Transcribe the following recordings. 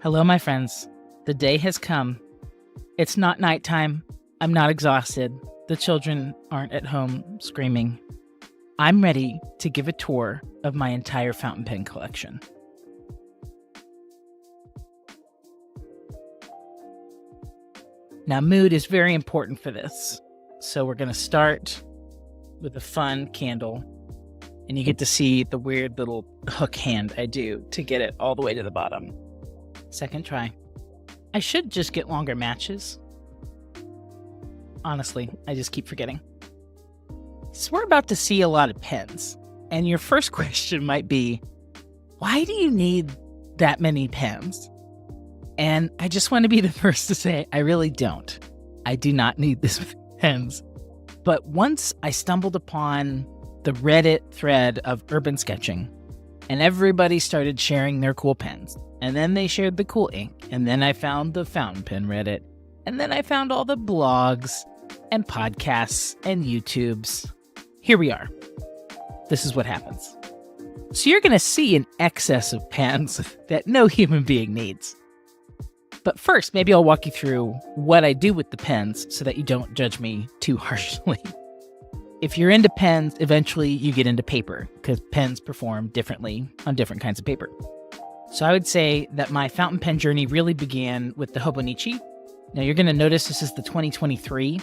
Hello, my friends. The day has come. It's not nighttime. I'm not exhausted. The children aren't at home screaming. I'm ready to give a tour of my entire fountain pen collection. Now, mood is very important for this. So we're going to start with a fun candle. And you get to see the weird little hook hand I do to get it all the way to the bottom. Second try. I should just get longer matches. Honestly, I just keep forgetting. So we're about to see a lot of pens. And your first question might be, why do you need that many pens? And I just want to be the first to say, I really don't. I do not need this many pens. But once I stumbled upon the Reddit thread of urban sketching, and everybody started sharing their cool pens. And then they shared the cool ink. And then I found the fountain pen Reddit. And then I found all the blogs and podcasts and YouTubes. Here we are. This is what happens. So you're going to see an excess of pens that no human being needs. But first, maybe I'll walk you through what I do with the pens so that you don't judge me too harshly. If you're into pens, eventually you get into paper because pens perform differently on different kinds of paper. So I would say that my fountain pen journey really began with the Hobonichi. Now you're going to notice this is the 2023.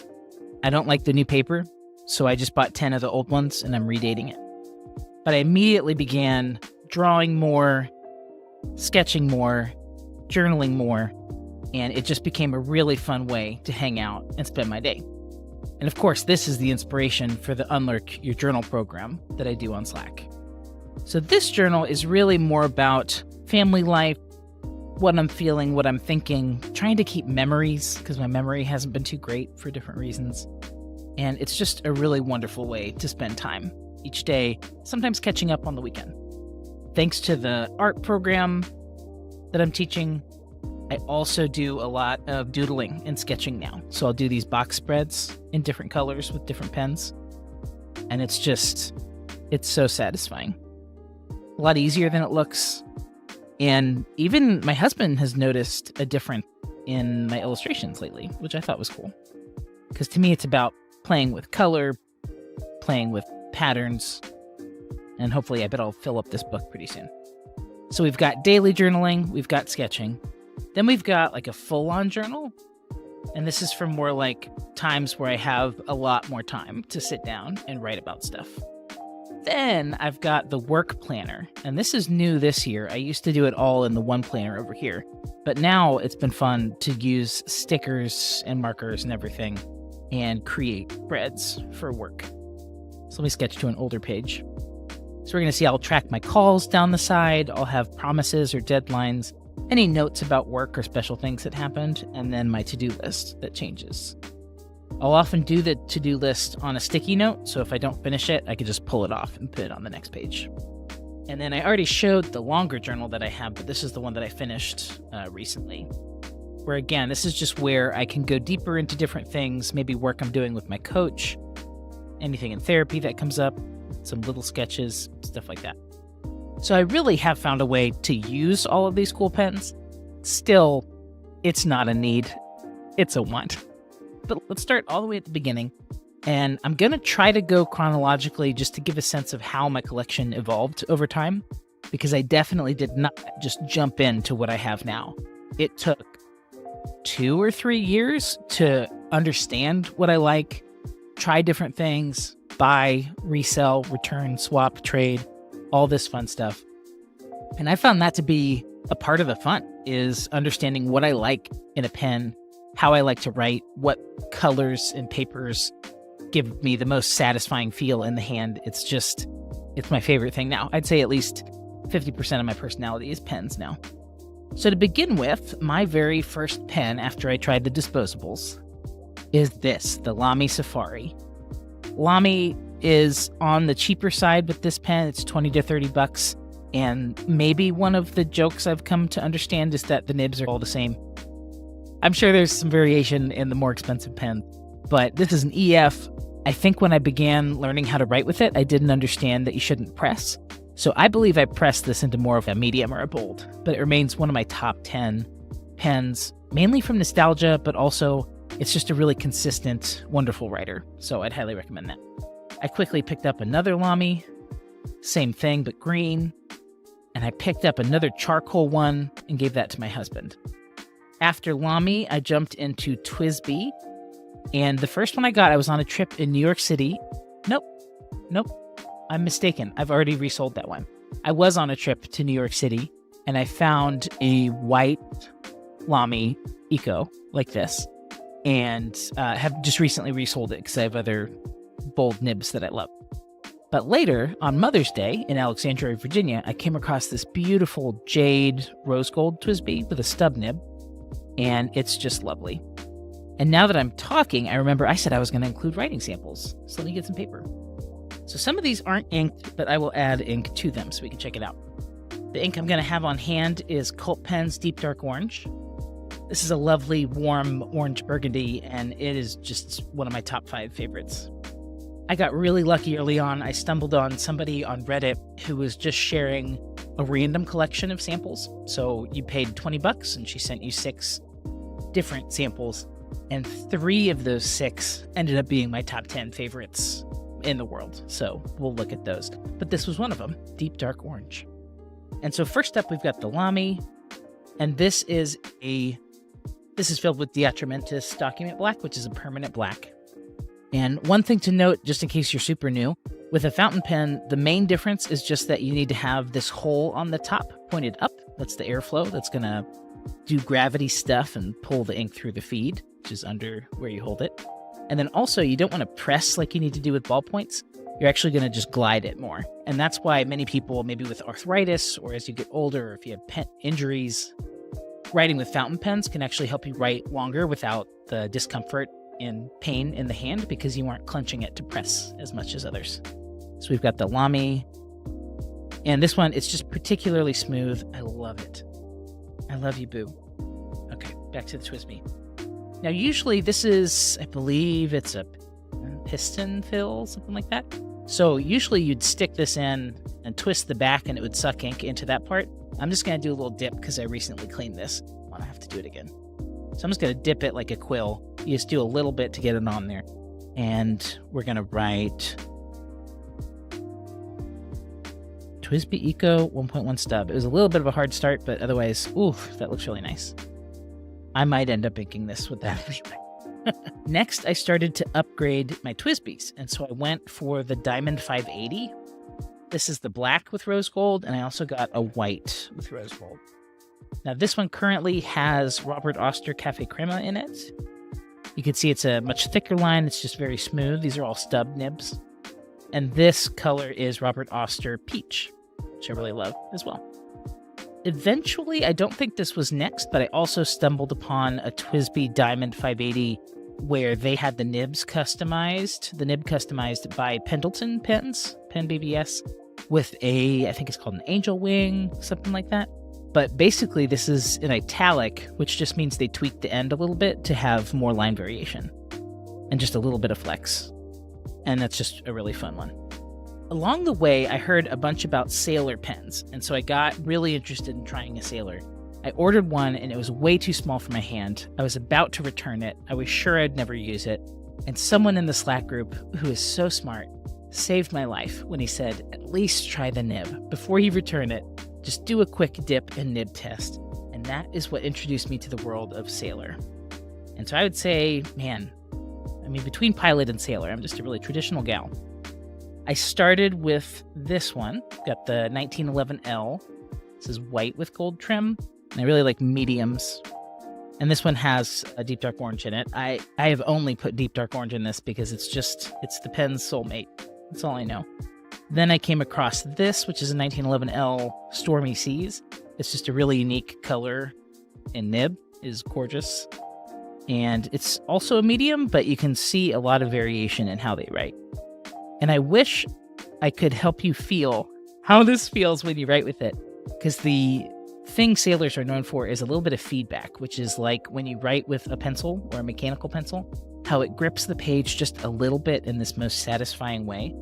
I don't like the new paper, so I just bought 10 of the old ones and I'm redating it. But I immediately began drawing more, sketching more, journaling more, and it just became a really fun way to hang out and spend my day. And of course, this is the inspiration for the Unlurk Your Journal program that I do on Slack. So this journal is really more about family life, what I'm feeling, what I'm thinking, trying to keep memories because my memory hasn't been too great for different reasons. And it's just a really wonderful way to spend time each day, sometimes catching up on the weekend. Thanks to the art program that I'm teaching, I also do a lot of doodling and sketching now. So I'll do these box spreads in different colors with different pens. And it's so satisfying. A lot easier than it looks. And even my husband has noticed a difference in my illustrations lately, which I thought was cool. Because to me, it's about playing with color, playing with patterns, and hopefully I bet I'll fill up this book pretty soon. So we've got daily journaling, we've got sketching, then we've got like a full-on journal, and this is for more like times where I have a lot more time to sit down and write about stuff. Then I've got the work planner, and this is new this year. I used to do it all in the one planner over here, but now it's been fun to use stickers and markers and everything and create spreads for work. So let me sketch to an older page. So we're going to see I'll track my calls down the side. I'll have promises or deadlines, any notes about work or special things that happened, and then my to-do list that changes. I'll often do the to-do list on a sticky note, so if I don't finish it, I can just pull it off and put it on the next page. And then I already showed the longer journal that I have, but this is the one that I finished recently. Where again, this is just where I can go deeper into different things, maybe work I'm doing with my coach, anything in therapy that comes up, some little sketches, stuff like that. So I really have found a way to use all of these cool pens. Still, it's not a need, it's a want. But let's start all the way at the beginning. And I'm going to try to go chronologically just to give a sense of how my collection evolved over time, because I definitely did not just jump into what I have now. It took 2 or 3 years to understand what I like, try different things, buy, resell, return, swap, trade, all this fun stuff. And I found that to be a part of the fun, is understanding what I like in a pen, how I like to write, what colors and papers give me the most satisfying feel in the hand. It's my favorite thing now. I'd say at least 50% of my personality is pens now. So to begin with, my very first pen after I tried the Disposables is this, the Lamy Safari. Lamy is on the cheaper side with this pen. It's $20 to $30. And maybe one of the jokes I've come to understand is that the nibs are all the same. I'm sure there's some variation in the more expensive pen, but this is an EF. I think when I began learning how to write with it, I didn't understand that you shouldn't press. So I believe I pressed this into more of a medium or a bold, but it remains one of my top 10 pens, mainly from nostalgia, but also it's just a really consistent, wonderful writer. So I'd highly recommend that. I quickly picked up another Lamy, same thing, but green. And I picked up another charcoal one and gave that to my husband. After Lamy, I jumped into TWSBI. And the first one I got, I was on a trip in New York City. Nope. I'm mistaken. I've already resold that one. I was on a trip to New York City, and I found a white Lamy Eco like this, and have just recently resold it because I have other bold nibs that I love. But later, on Mother's Day in Alexandria, Virginia, I came across this beautiful jade rose gold TWSBI with a stub nib, and it's just lovely. And now that I'm talking, I remember I said I was going to include writing samples, so let me get some paper. So some of these aren't inked, but I will add ink to them so we can check it out. The ink I'm going to have on hand is Cult Pen's Deep Dark Orange. This is a lovely, warm orange burgundy, and it is just one of my top 5 favorites. I got really lucky early on. I stumbled on somebody on Reddit who was just sharing a random collection of samples. So you paid $20 and she sent you 6 different samples, and 3 of those 6 ended up being my top 10 favorites in the world. So we'll look at those. But this was one of them, Deep Dark Orange. And so first up, we've got the Lamy, and this is filled with Diatramentis Document Black, which is a permanent black. And one thing to note, just in case you're super new, with a fountain pen, the main difference is just that you need to have this hole on the top pointed up. That's the airflow that's going to do gravity stuff and pull the ink through the feed, which is under where you hold it. And then also, you don't want to press like you need to do with ballpoints. You're actually going to just glide it more. And that's why many people, maybe with arthritis or as you get older, or if you have pen injuries, writing with fountain pens can actually help you write longer without the discomfort and pain in the hand, because you aren't clenching it to press as much as others. So we've got the Lamy, and this one, it's just particularly smooth. I love it. I love you, boo. Okay, back to the TWSBI. Now, usually this is, I believe it's a piston fill, something like that. So usually you'd stick this in and twist the back and it would suck ink into that part. I'm just going to do a little dip because I recently cleaned this. I don't have to do it again. So I'm just going to dip it like a quill. You just do a little bit to get it on there. And we're going to write TWSBI Eco 1.1 stub. It was a little bit of a hard start, but otherwise, oof, that looks really nice. I might end up inking this with that anyway. Next, I started to upgrade my TWSBIs, and so I went for the Diamond 580. This is the black with rose gold, and I also got a white with rose gold. Now, this one currently has Robert Oster Cafe Crema in it. You can see it's a much thicker line. It's just very smooth. These are all stub nibs. And this color is Robert Oster Peach, which I really love as well. Eventually, I don't think this was next, but I also stumbled upon a TWSBI Diamond 580 where they had the nibs customized, by Pendleton Pens, Pen BBS, with I think it's called an angel wing, something like that. But basically, this is in italic, which just means they tweaked the end a little bit to have more line variation and just a little bit of flex. And that's just a really fun one. Along the way, I heard a bunch about Sailor pens, and so I got really interested in trying a Sailor. I ordered one, and it was way too small for my hand. I was about to return it. I was sure I'd never use it. And someone in the Slack group, who is so smart, saved my life when he said, at least try the nib. Before you return it, just do a quick dip and nib test. And that is what introduced me to the world of Sailor. And so I would say, between Pilot and Sailor, I'm just a really traditional gal. I started with this one, got the 1911L. This is white with gold trim, and I really like mediums. And this one has a deep dark orange in it. I have only put deep dark orange in this because it's the pen's soulmate. That's all I know. Then I came across this, which is a 1911L Stormy Seas. It's just a really unique color, and nib is gorgeous. And it's also a medium, but you can see a lot of variation in how they write. And I wish I could help you feel how this feels when you write with it, because the thing sailors are known for is a little bit of feedback, which is like when you write with a pencil or a mechanical pencil, how it grips the page just a little bit in this most satisfying way.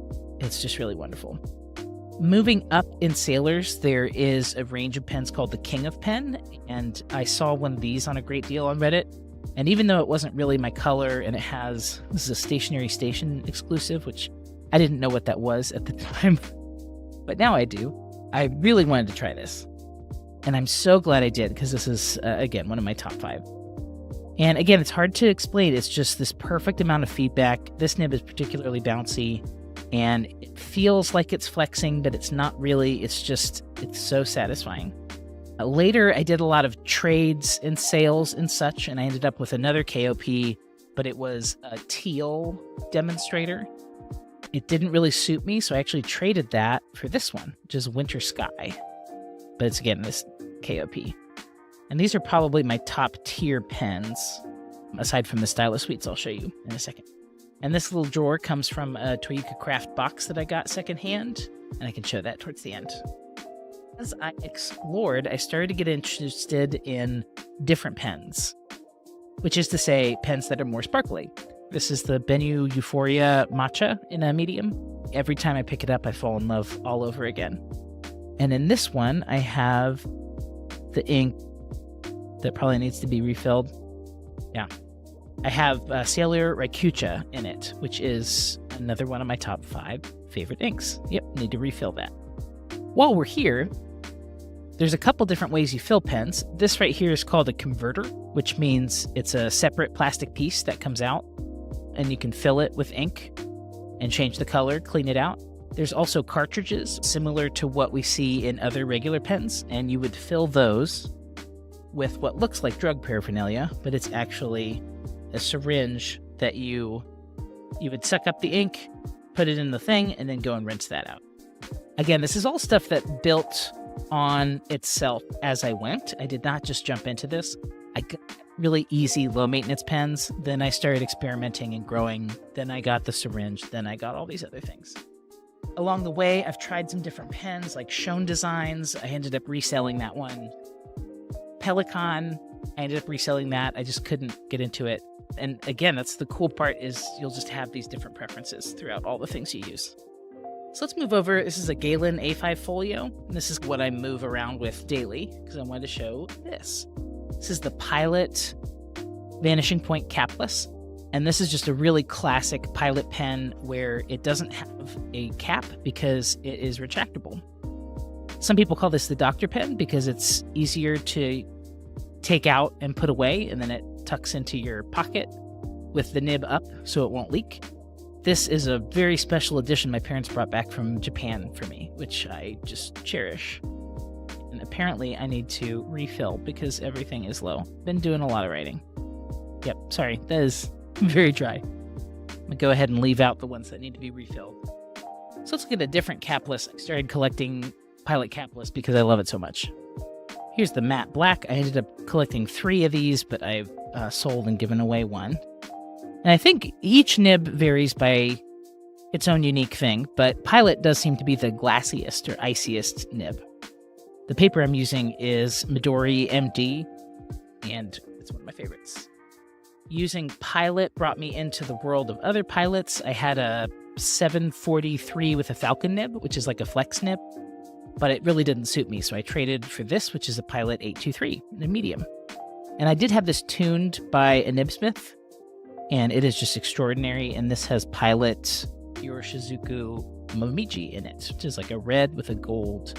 It's just really wonderful. Moving up in Sailors, there is a range of pens called the King of Pen, and I saw one of these on a great deal on Reddit. And even though it wasn't really my color, and this is a Stationery Station exclusive, which I didn't know what that was at the time, but now I do. I really wanted to try this. And I'm so glad I did, because this is, again, one of my top 5. And again, it's hard to explain. It's just this perfect amount of feedback. This nib is particularly bouncy, and it feels like it's flexing, but it's not really. It's so satisfying. Later, I did a lot of trades and sales and such, and I ended up with another KOP, but it was a teal demonstrator. It didn't really suit me, so I actually traded that for this one, which is Winter Sky. But it's, again, this KOP. And these are probably my top tier pens, aside from the Stylus Suites I'll show you in a second. And this little drawer comes from a Toyuka Craft box that I got secondhand, and I can show that towards the end. As I explored, I started to get interested in different pens, which is to say pens that are more sparkly. This is the Bennu Euphoria Matcha in a medium. Every time I pick it up, I fall in love all over again. And in this one, I have the ink that probably needs to be refilled. Yeah. I have Sailor Raikucha in it, which is another one of my top 5 favorite inks. Yep, need to refill that. While we're here, there's a couple different ways you fill pens. This right here is called a converter, which means it's a separate plastic piece that comes out, and you can fill it with ink and change the color, clean it out. There's also cartridges, similar to what we see in other regular pens, and you would fill those with what looks like drug paraphernalia, but it's actually a syringe that you would suck up the ink, put it in the thing, and then go and rinse that out. Again, this is all stuff that built on itself as I went. I did not just jump into this. I got really easy, low-maintenance pens. Then I started experimenting and growing. Then I got the syringe. Then I got all these other things. Along the way, I've tried some different pens, like Shown Designs. I ended up reselling that one. Pelican, I ended up reselling that. I just couldn't get into it. And again, that's the cool part, is you'll just have these different preferences throughout all the things you use. So let's move over. This is a Galen A5 folio. This is what I move around with daily, because I wanted to show this. This is the Pilot Vanishing Point capless. And this is just a really classic Pilot pen where it doesn't have a cap because it is retractable. Some people call this the doctor pen because it's easier to take out and put away, and then it tucks into your pocket with the nib up so it won't leak. This is a very special edition my parents brought back from Japan for me, which I just cherish. And apparently I need to refill because everything is low. Been doing a lot of writing. Yep, sorry, that is very dry. I'm gonna go ahead and leave out the ones that need to be refilled. So let's get a different capless. I started collecting Pilot capless because I love it so much. Here's the matte black. I ended up collecting 3 of these, but I've sold and given away 1. And I think each nib varies by its own unique thing, but Pilot does seem to be the glassiest or iciest nib. The paper I'm using is Midair MD, and it's one of my favorites. Using Pilot brought me into the world of other Pilots. I had a 743 with a Falcon nib, which is like a flex nib, but it really didn't suit me, so I traded for this, which is a Pilot 823 in a medium. And I did have this tuned by a nibsmith, and it is just extraordinary. And this has Pilot Yoroshizuku Momiji in it, which is like a red with a gold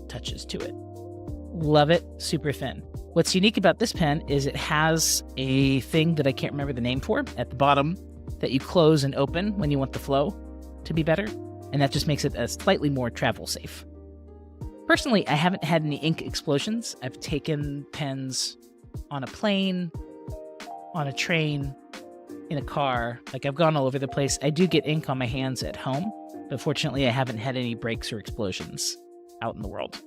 touches to it. Love it. Super thin. What's unique about this pen is it has a thing that I can't remember the name for at the bottom that you close and open when you want the flow to be better. And that just makes it a slightly more travel safe. Personally, I haven't had any ink explosions. I've taken pens on a plane, on a train, in a car. Like, I've gone all over the place. I do get ink on my hands at home, but fortunately I haven't had any breaks or explosions out in the world.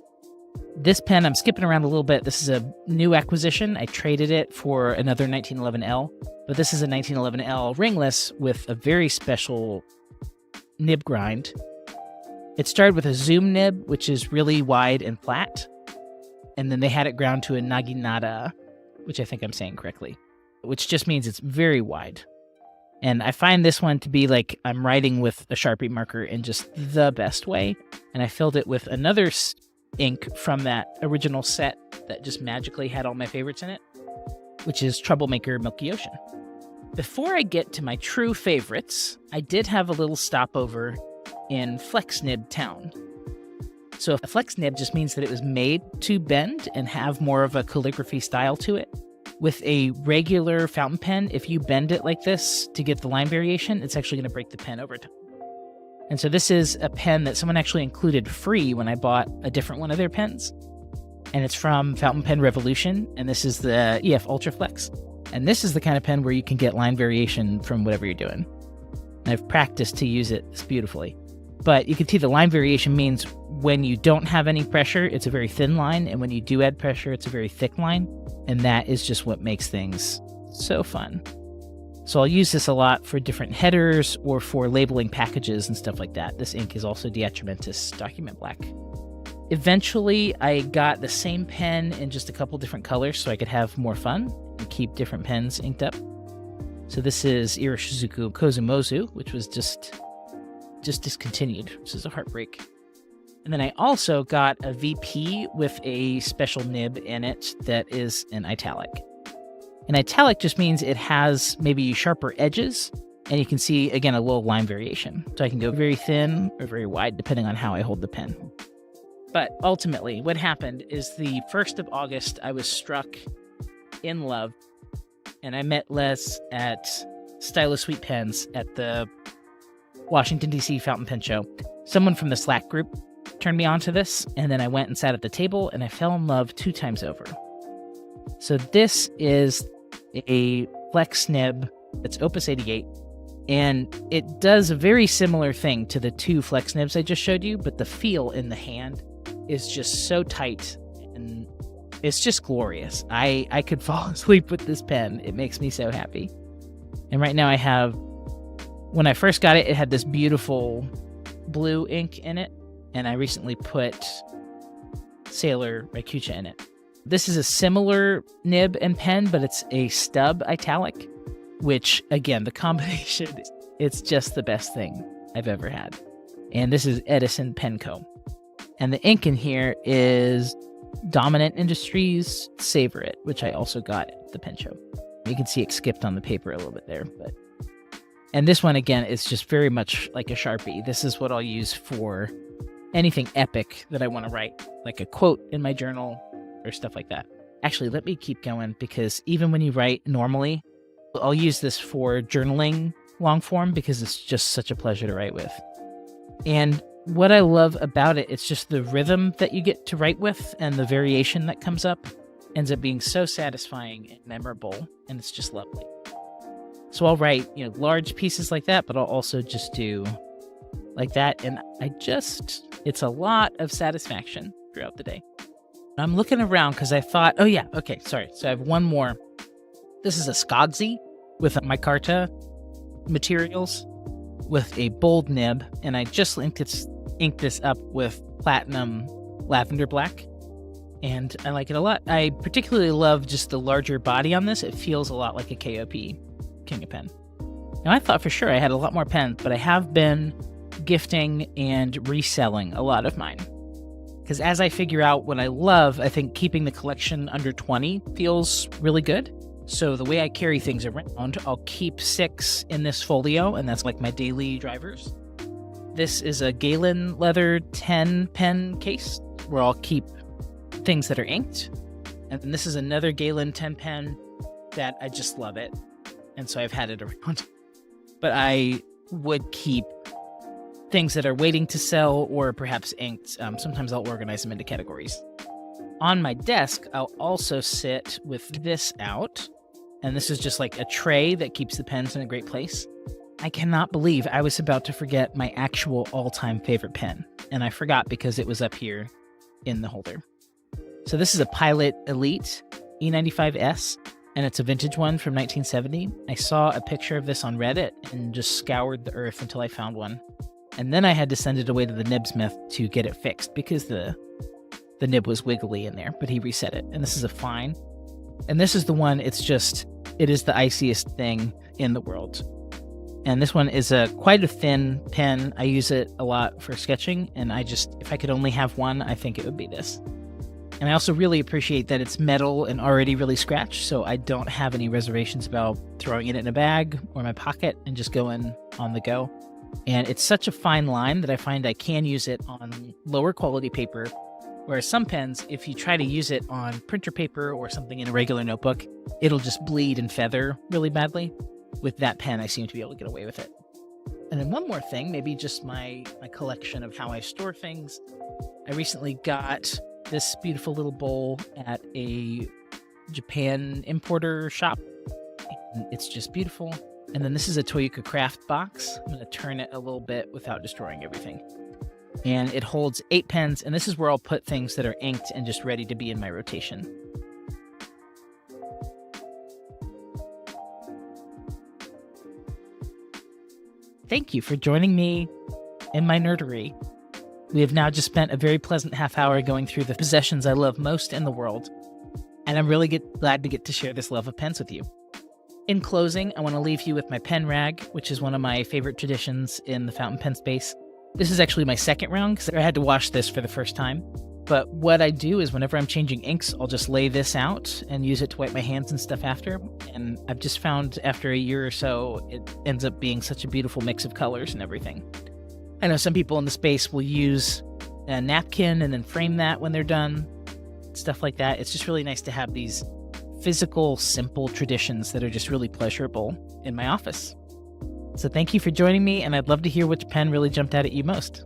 This pen, I'm skipping around a little bit. This is a new acquisition. I traded it for another 1911L, but this is a 1911L ringless with a very special nib grind. It started with a zoom nib, which is really wide and flat, and then they had it ground to a naginata, which I think I'm saying correctly, which just means it's very wide. And I find this one to be like I'm writing with a Sharpie marker in just the best way. And I filled it with another ink from that original set that just magically had all my favorites in it, which is Troublemaker Milky Ocean. Before I get to my true favorites, I did have a little stopover in Flex Nib Town. So a Flex Nib just means that it was made to bend and have more of a calligraphy style to it. With a regular fountain pen, if you bend it like this to get the line variation, it's actually going to break the pen over time. And so this is a pen that someone actually included free when I bought a different one of their pens. And it's from Fountain Pen Revolution, and this is the EF Ultra Flex. And this is the kind of pen where you can get line variation from whatever you're doing. And I've practiced to use it beautifully. But you can see the line variation means when you don't have any pressure, it's a very thin line, and when you do add pressure, it's a very thick line. And that is just what makes things so fun. So I'll use this a lot for different headers or for labeling packages and stuff like that. This ink is also Diatramentis Document Black. Eventually, I got the same pen in just a couple different colors so I could have more fun and keep different pens inked up. So this is Iroshizuku Kozumozu, which was just discontinued, which is a heartbreak. And then I also got a VP with a special nib in it that is an italic. An italic just means it has maybe sharper edges, and you can see, again, a little line variation. So I can go very thin or very wide, depending on how I hold the pen. But ultimately, what happened is the 1st of August, I was struck in love, and I met Les at Stylus Sweet Pens at the Washington, D.C. Fountain Pen Show. Someone from the Slack group turned me on to this, and then I went and sat at the table, and I fell in love 2 times over. So this is a Flex Nib that's Opus 88, and it does a very similar thing to the 2 Flex Nibs I just showed you, but the feel in the hand is just so tight, and it's just glorious. I could fall asleep with this pen. It makes me so happy. And right now I have, when I first got it, it had this beautiful blue ink in it, and I recently put Sailor Raikucha in it. This is a similar nib and pen, but it's a stub italic, which, again, the combination, it's just the best thing I've ever had. And this is Edison Penco. And the ink in here is Dominant Industries Savor It, which I also got at the pen show. You can see it skipped on the paper a little bit there. And this one, again, is just very much like a Sharpie. This is what I'll use for anything epic that I want to write, like a quote in my journal or stuff like that. Actually, let me keep going, because even when you write normally, I'll use this for journaling long form because it's just such a pleasure to write with. And what I love about it, it's just the rhythm that you get to write with, and the variation that comes up ends up being so satisfying and memorable, and it's just lovely. So I'll write, large pieces like that, but I'll also just do like that, and it's a lot of satisfaction throughout the day. I'm looking around because I thought, so I have one more. This is a Skadzi with micarta materials with a bold nib, and I just inked this up with platinum lavender black, and I like it a lot. I particularly love just the larger body on this. It feels a lot like a KOP, King of Pen. Now, I thought for sure I had a lot more pens, but I have been gifting and reselling a lot of mine. Because as I figure out what I love, I think keeping the collection under 20 feels really good. So the way I carry things around, I'll keep 6 in this folio, and that's like my daily drivers. This is a Galen leather 10 pen case where I'll keep things that are inked. And then this is another Galen 10 pen that I just love it. And so I've had it around. But I would keep things that are waiting to sell or perhaps inked. Sometimes I'll organize them into categories. On my desk, I'll also sit with this out. And this is just like a tray that keeps the pens in a great place. I cannot believe I was about to forget my actual all-time favorite pen. And I forgot because it was up here in the holder. So this is a Pilot Elite E95S, and it's a vintage one from 1970. I saw a picture of this on Reddit and just scoured the earth until I found one. And then I had to send it away to the nibsmith to get it fixed because the nib was wiggly in there, but he reset it. And this is a fine. And this is the one, it is the iciest thing in the world. And this one is quite a thin pen. I use it a lot for sketching, and if I could only have one, I think it would be this. And I also really appreciate that it's metal and already really scratched, so I don't have any reservations about throwing it in a bag or my pocket and just going on the go. And it's such a fine line that I find I can use it on lower quality paper, whereas some pens, if you try to use it on printer paper or something in a regular notebook, it'll just bleed and feather really badly. With that pen, I seem to be able to get away with it. And then one more thing, maybe just my collection of how I store things. I recently got this beautiful little bowl at a Japan importer shop. And it's just beautiful. And then this is a Toyuka Craft box. I'm going to turn it a little bit without destroying everything. And it holds 8 pens, and this is where I'll put things that are inked and just ready to be in my rotation. Thank you for joining me in my nerdery. We have now just spent a very pleasant half hour going through the possessions I love most in the world, and I'm really glad to get to share this love of pens with you. In closing, I want to leave you with my pen rag, which is one of my favorite traditions in the fountain pen space. This is actually my second round because I had to wash this for the first time. But what I do is whenever I'm changing inks, I'll just lay this out and use it to wipe my hands and stuff after. And I've just found after a year or so, it ends up being such a beautiful mix of colors and everything. I know some people in the space will use a napkin and then frame that when they're done, stuff like that. It's just really nice to have these physical, simple traditions that are just really pleasurable in my office. So thank you for joining me, and I'd love to hear which pen really jumped out at you most.